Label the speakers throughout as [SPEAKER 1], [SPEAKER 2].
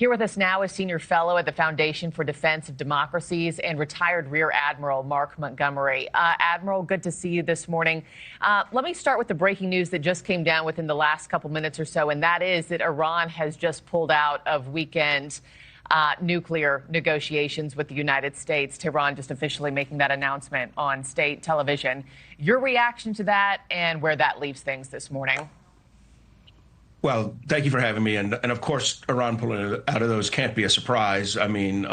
[SPEAKER 1] Here with us now is Senior Fellow at the Foundation for Defense of Democracies and retired Rear Admiral Mark Montgomery. Admiral, good to see you this morning. Let me start with the breaking news that just came down within the last couple minutes or so, and that is that Iran has just pulled out of weekend nuclear negotiations with the United States. Tehran just officially making that announcement on state television. Your reaction to that and where that leaves things this morning?
[SPEAKER 2] Well, thank you for having me. And of course, Iran pulling out of those can't be a surprise. I mean,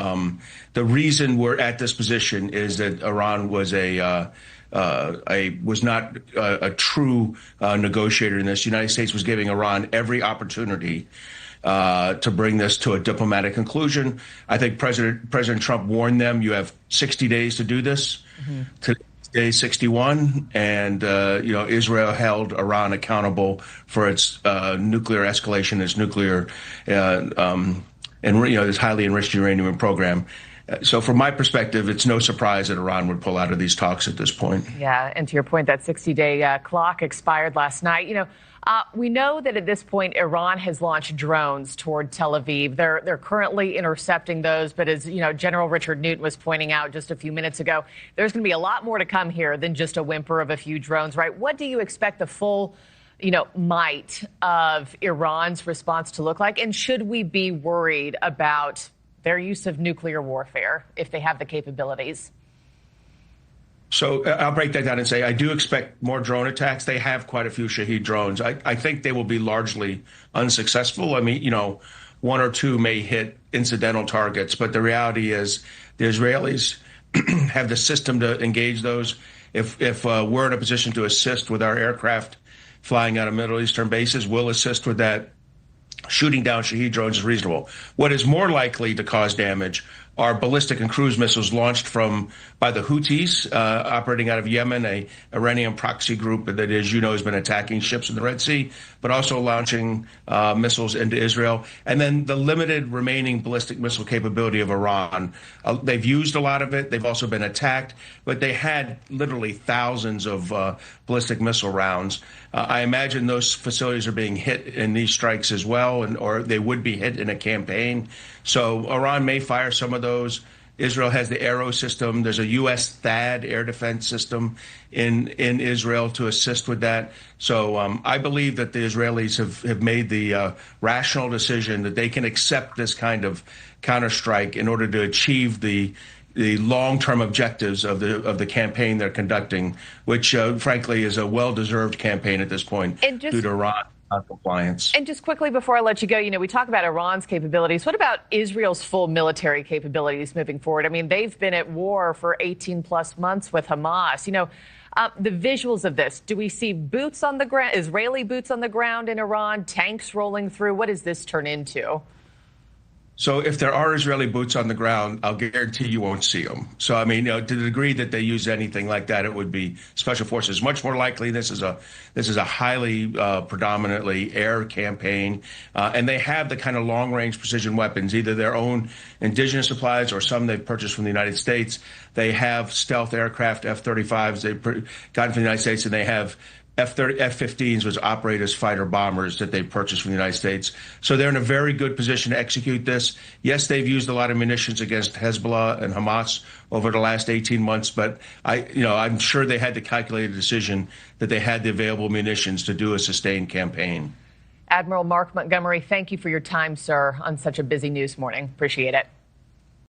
[SPEAKER 2] the reason we're at this position is that Iran was was not a true negotiator in this. The United States was giving Iran every opportunity to bring this to a diplomatic conclusion. I think President Trump warned them, you have 60 days to do this. Today, day 61, and Israel held Iran accountable for its nuclear escalation, its nuclear and this highly enriched uranium program. So from my perspective, it's no surprise that Iran would pull out of these talks at this point.
[SPEAKER 1] Yeah, and to your point, that 60-day clock expired last night. We know that at this point, Iran has launched drones toward Tel Aviv. They're currently intercepting those. But as General Richard Newton was pointing out just a few minutes ago, there's going to be a lot more to come here than just a whimper of a few drones, right? What do you expect the full, might of Iran's response to look like? And should we be worried about their use of nuclear warfare if they have the capabilities?
[SPEAKER 2] So I'll break that down and say I do expect more drone attacks. They have quite a few Shahed drones. I think they will be largely unsuccessful. I mean, one or two may hit incidental targets, but the reality is the Israelis have the system to engage those. If we're in a position to assist with our aircraft flying out of Middle Eastern bases, we'll assist with that. Shooting down Shahed drones is reasonable. What is more likely to cause damage are ballistic and cruise missiles launched by the Houthis operating out of Yemen, a Iranian proxy group that, as you know, has been attacking ships in the Red Sea, but also launching missiles into Israel. And then the limited remaining ballistic missile capability of Iran. They've used a lot of it. They've also been attacked, but they had literally thousands of ballistic missile rounds. I imagine those facilities are being hit in these strikes as well, or they would be hit in a campaign. So Iran may fire some of those. Israel has the Arrow system. There's a U.S. THAAD air defense system in Israel to assist with that. So I believe that the Israelis have made the rational decision that they can accept this kind of counterstrike in order to achieve the long-term objectives of the campaign they're conducting, which frankly is a well-deserved campaign at this point due to Iran. Compliance.
[SPEAKER 1] And just quickly before I let you go, we talk about Iran's capabilities. What about Israel's full military capabilities moving forward? I mean, they've been at war for 18 plus months with Hamas. The visuals of this, do we see boots on the ground, Israeli boots on the ground in Iran, tanks rolling through? What does this turn into?
[SPEAKER 2] So if there are Israeli boots on the ground, I'll guarantee you won't see them. So, I mean, to the degree that they use anything like that, it would be special forces. Much more likely, this is a highly predominantly air campaign, and they have the kind of long-range precision weapons, either their own indigenous supplies or some they've purchased from the United States. They have stealth aircraft, F-35s they've gotten from the United States, and they have F-15s, which operate as fighter bombers that they purchased from the United States. So they're in a very good position to execute this. Yes, they've used a lot of munitions against Hezbollah and Hamas over the last 18 months, but I'm sure they had the calculated decision that they had the available munitions to do a sustained campaign.
[SPEAKER 1] Admiral Mark Montgomery, thank you for your time, sir, on such a busy news morning. Appreciate it.